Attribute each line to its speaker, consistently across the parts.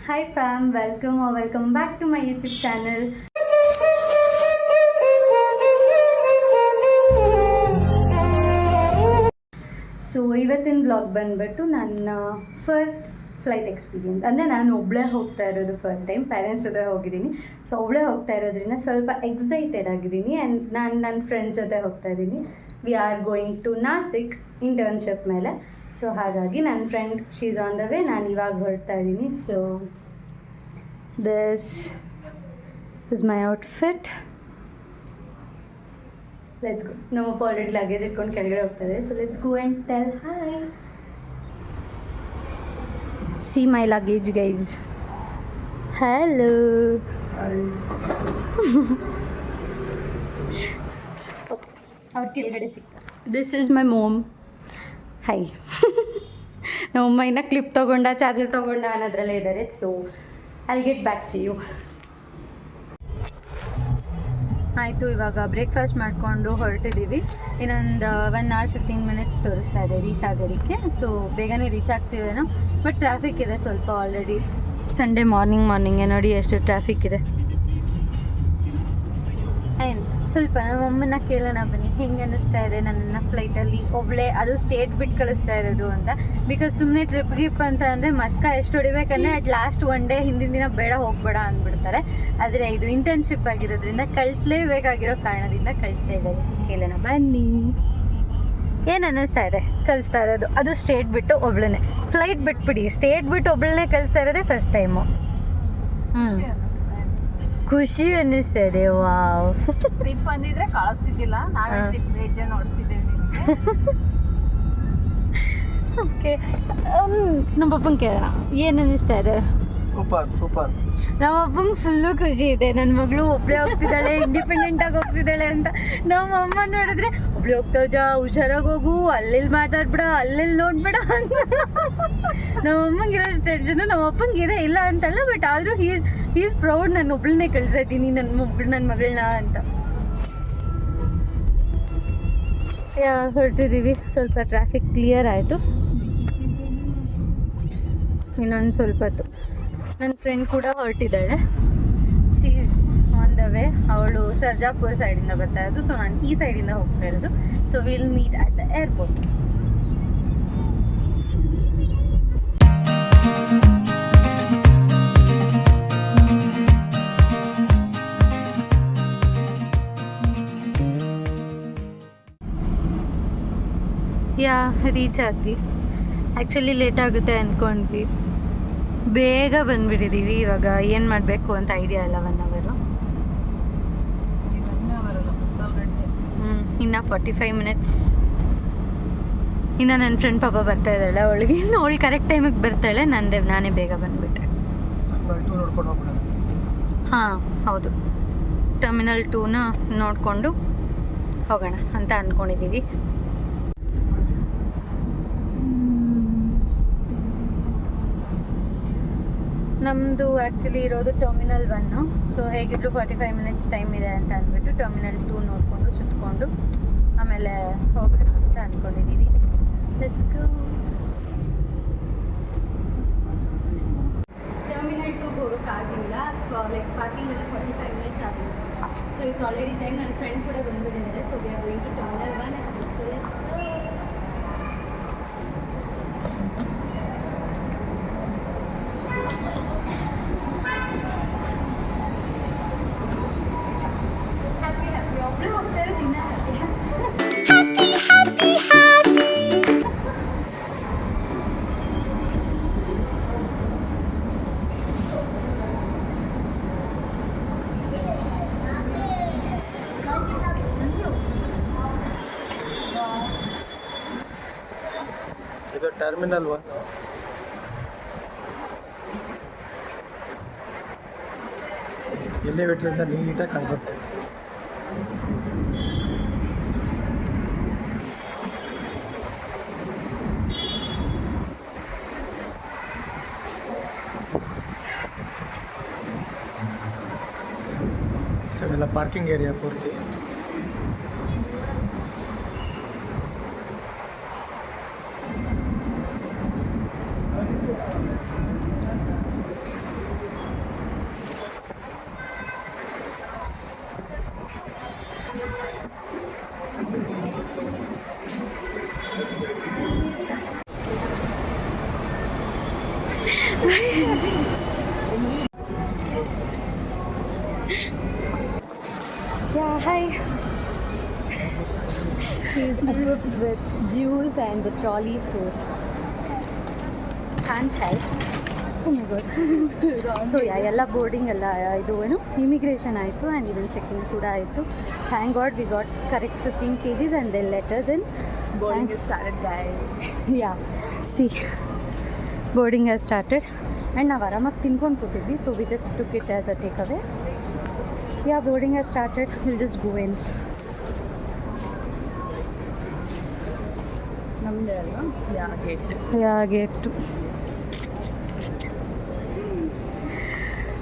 Speaker 1: Hi fam, welcome back to my YouTube channel. So ಇವತ್ತಿನ blog ಬಂದ್ಬಿಟ್ಟು ನನ್ನ first flight experience. ಅಂದರೆ ನಾನು ಒಬ್ಬಳೇ ಹೋಗ್ತಾ ಇರೋದು ಫಸ್ಟ್ ಟೈಮ್, ಪೇರೆಂಟ್ಸ್ ಜೊತೆ ಹೋಗಿದ್ದೀನಿ. ಸೊ ಒಬ್ಬಳೇ ಹೋಗ್ತಾ ಇರೋದ್ರಿಂದ ಸ್ವಲ್ಪ ಎಕ್ಸೈಟೆಡ್ ಆಗಿದ್ದೀನಿ. ಆ್ಯಂಡ್ ನಾನು ನನ್ನ ಫ್ರೆಂಡ್ಸ್ ಜೊತೆ ಹೋಗ್ತಾ ಇದ್ದೀನಿ. We are going to Nasik internship ಮೇಲೆ. ಸೊ ಹಾಗಾಗಿ ನನ್ನ friend she is on the way, ನಾನು ಇವಾಗ ಹೊರಡ್ತಾ ಇದ್ದೀನಿ. So this is my outfit. Let's go. ನಮ್ಮಪ್ಪ ಆಲ್ರೆಡಿ ಲಗೇಜ್ ಇಟ್ಕೊಂಡು ಕೆಳಗಡೆ ಹೋಗ್ತಾ ಇದ್ದಾರೆ. So let's go and tell hi. See my luggage guys. Hello. ಅವ್ರ ಕೆಳಗಡೆ ಸಿಗ್ತಾರೆ. This is my mom. Hi. ನಮ್ಮಮ್ಮ ಇನ್ನೂ ಕ್ಲಿಪ್ ತೊಗೊಂಡ ಚಾರ್ಜರ್ ತೊಗೊಂಡ ಅನ್ನೋದ್ರಲ್ಲೇ ಇದ್ದಾರೆ. So I'll get back to you. ಆಯಿತು, ಇವಾಗ ಬ್ರೇಕ್ಫಾಸ್ಟ್ ಮಾಡಿಕೊಂಡು ಹೊರಟಿದ್ದೀವಿ. ಇನ್ನೊಂದು 1 hour 15 minutes ತೋರಿಸ್ತಾ ಇದೆ ರೀಚ್ ಆಗೋದಕ್ಕೆ. ಸೊ ಬೇಗನೆ ರೀಚ್ ಆಗ್ತೀವೇನೋ, ಬಟ್ ಟ್ರಾಫಿಕ್ ಇದೆ ಸ್ವಲ್ಪ. ಆಲ್ರೆಡಿ ಸಂಡೇ ಮಾರ್ನಿಂಗೇ ನೋಡಿ ಎಷ್ಟು ಟ್ರಾಫಿಕ್ ಇದೆ. ಏನು ಸ್ವಲ್ಪ ನಮ್ಮಮ್ಮನ ಕೇಳೋಣ ಬನ್ನಿ, ಹೆಂಗೆ ಅನ್ನಿಸ್ತಾ ಇದೆ ನನ್ನನ್ನು ಫ್ಲೈಟಲ್ಲಿ ಒಬ್ಬಳೇ, ಅದು ಸ್ಟೇಟ್ ಬಿಟ್ಟು ಕಳಿಸ್ತಾ ಇರೋದು ಅಂತ. ಬಿಕಾಸ್ ಸುಮ್ಮನೆ ಟ್ರಿಪ್ ಗಿಪ್ ಅಂತ ಅಂದರೆ ಮಸ್ಕ ಎಷ್ಟು ಹೊಡಿಬೇಕಂದ್ರೆ ಅಟ್ ಲಾಸ್ಟ್ ಒನ್ ಡೇ ಹಿಂದಿನ ದಿನ ಬೇಡ ಹೋಗ್ಬೇಡ ಅಂದ್ಬಿಡ್ತಾರೆ. ಆದರೆ ಇದು ಇಂಟರ್ನ್ಶಿಪ್ ಆಗಿರೋದ್ರಿಂದ ಕಳಿಸ್ಲೇಬೇಕಾಗಿರೋ ಕಾರಣದಿಂದ ಕಳಿಸ್ತಾ ಇದ್ದಾರೆ. ಸೊ ಕೇಳೋಣ ಬನ್ನಿ, ಏನು ಅನ್ನಿಸ್ತಾ ಇದೆ ಕಳಿಸ್ತಾ ಇರೋದು. ಅದು ಸ್ಟೇಟ್ ಬಿಟ್ಟು ಒಬ್ಳನ್ನೇ, ಫ್ಲೈಟ್ ಬಿಟ್ಬಿಡಿ, ಸ್ಟೇಟ್ ಬಿಟ್ಟು ಒಬ್ಳನ್ನೇ ಕಳಿಸ್ತಾ ಇರೋದೇ ಫಸ್ಟ್ ಟೈಮು. ಖುಷಿ ಅನ್ನಿಸ್ತಾ ಇದೆ. ವಾವ್,
Speaker 2: ಟ್ರಿಪ್ ಬಂದಿದ್ರೆ ಕಳಿಸ್ತಿದ್ದಿಲ್ಲ, ನಾವೇ ಟ್ರಿಪ್ ಬೇಜ ನೋಡ್ಸಿದ್ದೇವೆ.
Speaker 1: ಓಕೆ, ನಮ್ಮ ಪಪ್ಪನ ಕೇಳೋಣ ಏನು ಅನ್ನಿಸ್ತಾ ಇದೆ.
Speaker 3: ಸೂಪರ್.
Speaker 1: ನಮ್ಮ ಅಪ್ಪಂಗೆ ಫುಲ್ಲು ಖುಷಿ ಇದೆ, ನನ್ನ ಮಗಳು ಒಬ್ಬಳೇ ಹೋಗ್ತಿದ್ದಾಳೆ, ಇಂಡಿಪೆಂಡೆಂಟಾಗಿ ಹೋಗ್ತಿದ್ದಾಳೆ ಅಂತ. ನಮ್ಮ ಅಮ್ಮ ನೋಡಿದ್ರೆ ಒಬ್ಬಳೇ ಹೋಗ್ತಾ ಇದ್ದ, ಹುಷಾರಾಗಿ ಹೋಗು, ಅಲ್ಲೆಲ್ಲಿ ಮಾತಾಡ್ಬೇಡ, ಅಲ್ಲೆಲ್ಲಿ ನೋಡ್ಬೇಡ ಅಂತ. ನಮ್ಮ ಅಮ್ಮಂಗೆ ಇರೋ ಟೆನ್ಷನು ನಮ್ಮ ಅಪ್ಪಂಗೆ ಇದೆ, ಇಲ್ಲ ಅಂತಲ್ಲ. ಬಟ್ ಆದರೂ ಈಸ್ ಪ್ರೌಡ್, ನಾನು ಒಬ್ಬಳನ್ನೇ ಕಳ್ಸಿದ್ದೀನಿ ನನ್ನ ಮಗಳನ್ನ ಅಂತ. ಹೊರಟಿದ್ದೀವಿ. ಸ್ವಲ್ಪ ಟ್ರಾಫಿಕ್ ಕ್ಲಿಯರ್ ಆಯಿತು. ಇನ್ನೊಂದು ಸ್ವಲ್ಪ ಹೊತ್ತು. ನನ್ನ ಫ್ರೆಂಡ್ ಕೂಡ ಹೊರಟಿದ್ದಾಳೆ. She is on the way. ಅವಳು ಸರ್ಜಾಪುರ್ ಸೈಡಿಂದ ಬರ್ತಾ ಇರೋದು. ಸೊ ನಾನು ಈ ಸೈಡಿಂದ ಹೋಗ್ತಾ ಇರೋದು. So will meet at the airport. Reach ಆದ್ವಿ. ಆ್ಯಕ್ಚುಲಿ ಲೇಟ್ ಆಗುತ್ತೆ ಅಂದ್ಕೊಂಡ್ವಿ, ಬೇಗ ಬಂದುಬಿಟ್ಟಿದ್ದೀವಿ. ಇವಾಗ ಏನು ಮಾಡಬೇಕು ಅಂತ ಐಡಿಯಾ ಇಲ್ಲ. 1 hour ಇನ್ನು 45 minutes. ಇನ್ನು ನನ್ನ ಫ್ರೆಂಡ್ ಪಾಪ ಬರ್ತಾ ಇದ್ದಾಳೆ. ಅವಳು ಕರೆಕ್ಟ್ ಟೈಮಿಗೆ ಬರ್ತಾಳೆ. ನಾನೇ ಬೇಗ ಬಂದುಬಿಟ್ಟೆ. ಹಾಂ ಹೌದು, ಟರ್ಮಿನಲ್ 2ನ ನೋಡಿಕೊಂಡು ಹೋಗೋಣ ಅಂತ ಅಂದ್ಕೊಂಡಿದ್ದೀವಿ. ನಮ್ಮದು ಆ್ಯಕ್ಚುಲಿ ಇರೋದು ಟರ್ಮಿನಲ್ 1. ಸೊ ಹೇಗಿದ್ರು 45 minutes ಟೈಮ್ ಇದೆ ಅಂತ ಅಂದ್ಬಿಟ್ಟು ಟರ್ಮಿನಲ್ 2 ನೋಡಿಕೊಂಡು ಸುತ್ತಕೊಂಡು ಆಮೇಲೆ ಹೋಗೋಣ ಅಂತ ಅಂದ್ಕೊಂಡಿದ್ದೀವಿ. Let's go. ಟರ್ಮಿನಲ್ 2 ಹೋಗೋಕ್ಕಾಗಲಿಲ್ಲ. ಲೈಕ್ ಪಾರ್ಕಿಂಗಲ್ಲಿ 45 minutes ಆಗಿತ್ತು. So it's already time. ನನ್ನ ಫ್ರೆಂಡ್ ಕೂಡ ಬಂದುಬಿಟ್ಟಿದ್ದಾರೆ. So we are going to terminal 1 at 6. So let's go.
Speaker 3: ಇದು ಟರ್ಮಿನಲ್ 1. ಎಲಿವೇಟರ್ ಅಂತ ನೀಟಾಗಿ ಕಾಣಿಸುತ್ತೆ. ಸೈಡೆಲ್ಲ ಪಾರ್ಕಿಂಗ್ ಏರಿಯಾ ಪೂರ್ತಿ.
Speaker 1: Yeah, hi. She's equipped with juice and the trolley, so can't help. Oh my god. So yeah, ಎಲ್ಲ boarding ಎಲ್ಲ ಇದು ಏನು ಇಮಿಗ್ರೇಷನ್ ಆಯಿತು ಆ್ಯಂಡ್ ಇವನ್ ಚೆಕಿಂಗ್ ಕೂಡ ಆಯಿತು. Thank god we got correct 15 kgs and then let us in.
Speaker 2: Boarding is started, guys.
Speaker 1: Yeah, see, boarding has started and ನಾವು ಆರಾಮಾಗಿ ತಿನ್ಕೊಂಡು ಕೂತಿದ್ವಿ, so we just took it as a takeaway. Yeah, boarding has started. We'll just go in.
Speaker 2: ನಮ್ದೇ ಅಲ್ವಾ? Yeah, gate.
Speaker 1: Yeah, gate 2.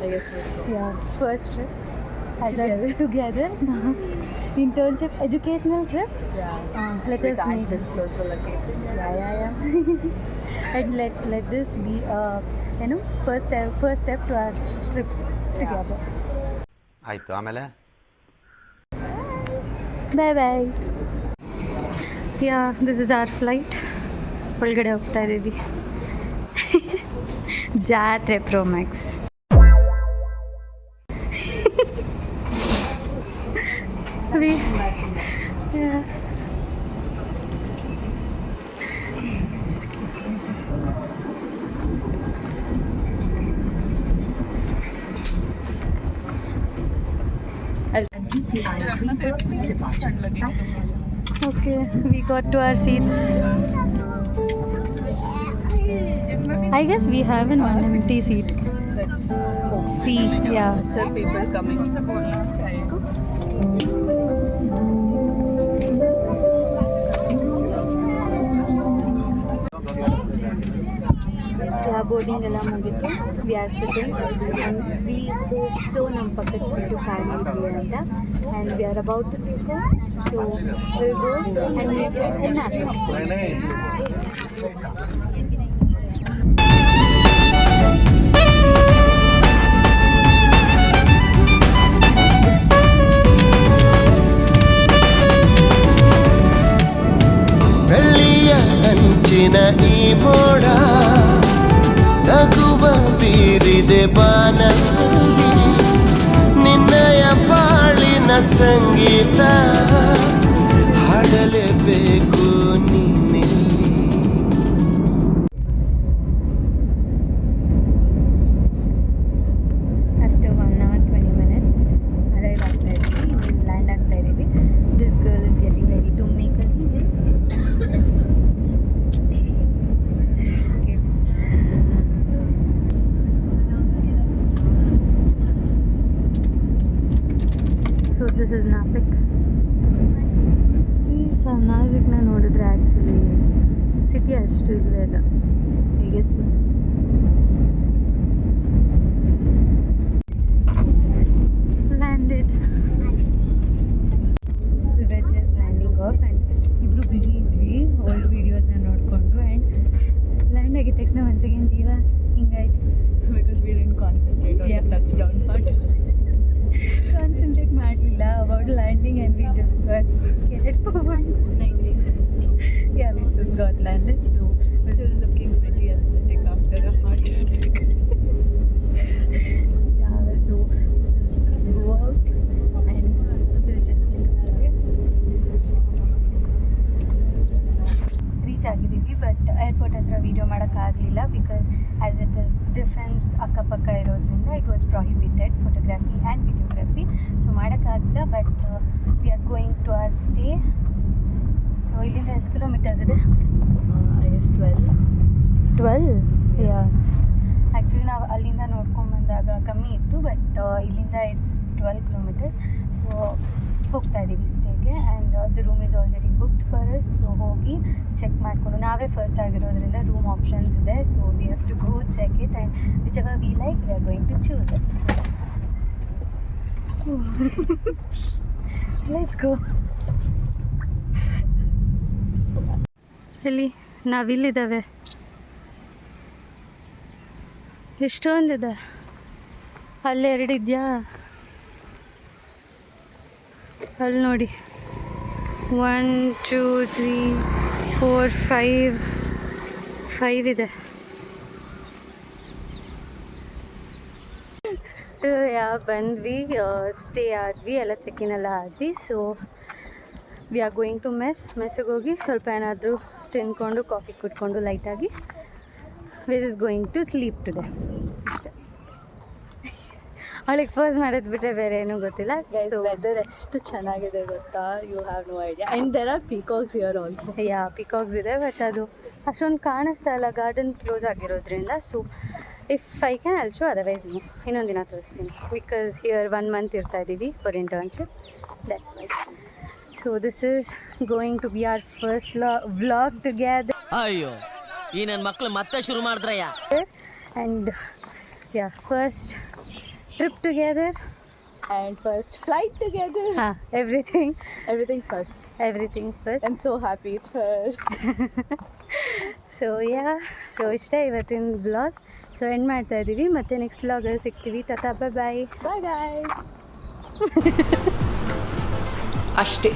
Speaker 2: I guess we'll go.
Speaker 1: Yeah, first trip as a together. Internship, educational trip.
Speaker 2: Yeah.
Speaker 1: Let
Speaker 2: We
Speaker 1: us
Speaker 2: can't
Speaker 1: meet.
Speaker 2: disclose the location.
Speaker 1: Yeah. And let this be first step to our trips together.
Speaker 4: ಆಯಿತು. ಆಮೇಲೆ
Speaker 1: Bye bye. Yeah, this is our flight. ಒಳಗಡೆ ಹೋಗ್ತಾ ಇದ್ದೀವಿ. ಜಾತ್ರೆ Pro Max. Yeah. Okay, we got to our seats. I guess we have an one empty seat.
Speaker 2: Let's
Speaker 1: See, yeah.
Speaker 2: some people coming.
Speaker 1: Boarding ಎಲ್ಲ ಮುಗಿತು. We are sitting and we hope so ನಮ್ಮ ಪಕ್ಕದ seat ಕಾಣಿಸ್ಲಿ ಅಂತ and we are about to take so will go and meet in Nasik.
Speaker 5: ಬೆಳ್ಳಿಯ ಅಂಚಿನ ಈ ಮೋಡ ನಗುವ ಬೀರಿದೆ ಬಾನಲ್ಲಿ ನಿನ್ನಯ ಬಾಳಿನ ಸಂಗೀತ ಹಾಡಲೇಬೇಕು ನೀನಿಲ್ಲಿ.
Speaker 1: ಆಫ್ಟರ್ 1 hour 20 minutes ಅರೈವ್ ಆಗ್ತಾ ಇದ್ದೀವಿ, ಲ್ಯಾಂಡ್ ಆಗ್ತಾ ಇದ್ದೀವಿ. This girl is getting ready to make a reel. So this is Nashik. ನಾಸಿಕ್ನ ನೋಡಿದ್ರೆ ಆ್ಯಕ್ಚುಲಿ ಸಿಟಿ ಅಷ್ಟು ಇಲ್ವೇ ಅಲ್ಲ, I guess. Landed. We were just landing off and ಇಬ್ರು ಬ್ಯುಸಿ ಇದ್ವಿ ಓಲ್ಡ್ ವೀಡಿಯೋಸ್ನ ನೋಡಿಕೊಂಡು ಆ್ಯಂಡ್ ಲ್ಯಾಂಡ್ ಆಗಿದ ತಕ್ಷಣ ಒನ್ಸ್ ಅಗೇನ್ ಜೀವ ಹಿಂಗಾಯ್ತು.
Speaker 2: Because we didn't concentrate on
Speaker 1: Yeah.
Speaker 2: the touchdown part.
Speaker 1: Concentrate ಮಾಡಲಿಲ್ಲ about landing and we just got scared forward. Yeah, we just got landed, so
Speaker 2: Still looking pretty aesthetic after a hot trip.
Speaker 1: yeah, so just go out and we'll just check out, okay? Reach ಆಗಿದ್ದೀವಿ, but airport ಹತ್ರ video ಮಾಡೋಕ್ಕಾಗಲಿಲ್ಲ because as it is defence ಅಕ್ಕಪಕ್ಕ ಇರೋದ್ರಿಂದ it was prohibited photography and videography. So ಮಾಡೋಕ್ಕಾಗಲಿಲ್ಲ, but we are going to our stay. So ಇಲ್ಲಿಂದ ಎಷ್ಟು kilometres ಇದೆ?
Speaker 2: I guess 12.
Speaker 1: 12. Yeah, actually ನಾವು ಅಲ್ಲಿಂದ ನೋಡ್ಕೊಂಬಂದಾಗ ಕಮ್ಮಿ ಇತ್ತು, ಬಟ್ ಇಲ್ಲಿಂದ ಇಟ್ಸ್ 12 kilometers. ಸೊ ಹೋಗ್ತಾ ಇದ್ದೀವಿ ಸ್ಟೇಗೆ and the room is already booked for us. So ಹೋಗಿ ಚೆಕ್ ಮಾಡಿಕೊಂಡು, ನಾವೇ ಫಸ್ಟ್ ಆಗಿರೋದ್ರಿಂದ ರೂಮ್ ಆಪ್ಷನ್ಸ್ ಇದೆ. So we have to go check it and whichever we like we are going to choose it. So let's go. ಇಲ್ಲಿ ನಾವಿಲ್ಲಿದ್ದಾವೆ, ಎಷ್ಟೊಂದಿದೆ. ಅಲ್ಲಿ 2 ಇದೆಯಾ? ಅಲ್ಲಿ ನೋಡಿ, 1 2 3 4 5 ಇದೆ. ಆಯಿತು ಬಂದ್ವಿ, ಸ್ಟೇ ಆದ್ವಿ, ಎಲ್ಲ ಚೆಕ್-ಇನ್ ಎಲ್ಲ ಆದ್ವಿ. So we are going to ಮೆಸ್ಸಿಗೆ ಹೋಗಿ ಸ್ವಲ್ಪ ಏನಾದರೂ ತಿಂದ್ಕೊಂಡು ಕಾಫಿ ಕುಟ್ಕೊಂಡು ಲೈಟಾಗಿ we is going to sleep today ಅಷ್ಟೇ. ಅವಳಿಗೆ ಪೋಸ್ ಮಾಡೋದು ಬಿಟ್ಟರೆ ಬೇರೆ ಏನೂ ಗೊತ್ತಿಲ್ಲ. ಸೊ
Speaker 2: ವೆದರ್ ಎಷ್ಟು ಚೆನ್ನಾಗಿದೆ ಗೊತ್ತಾ, you have no idea. And there are peacocks here also.
Speaker 1: Peacocks ಇದೆ, ಬಟ್ ಅದು ಅಷ್ಟೊಂದು ಕಾಣಿಸ್ತಾ ಇಲ್ಲ, ಗಾರ್ಡನ್ ಕ್ಲೋಸ್ ಆಗಿರೋದ್ರಿಂದ. So if I can also otherwise ಇನ್ನೊಂದು ದಿನ ತೋರಿಸ್ತೀನಿ, ಬಿಕಾಸ್ ಹಿಯರ್ 1 ಮಂತ್ ಇರ್ತಾ ಇದ್ದೀವಿ for internship, that's why. So this is going to be our first vlog together.
Speaker 6: ಅಯ್ಯೋ ಈ ನನ್ನ ಮಕ್ಳು ಮತ್ತೆ ಶುರು ಮಾಡಿದ್ರಯ್ಯ.
Speaker 1: And first trip together
Speaker 2: And first flight together.
Speaker 1: everything
Speaker 2: first. I'm so happy it's her.
Speaker 1: So ಇಷ್ಟೇ ಇವತ್ತಿನ ಬ್ಲಾಗ್. ಸೊ ಎಂಡ್ ಮಾಡ್ತಾ ಇದ್ದೀವಿ, ಮತ್ತೆ ನೆಕ್ಸ್ಟ್ ಬ್ಲಾಗಲ್ಲಿ ಸಿಗ್ತೀವಿ. ಟಾಟಾ, ಬಾಯ್.
Speaker 2: Bye guys.
Speaker 7: ಅಷ್ಟೇ.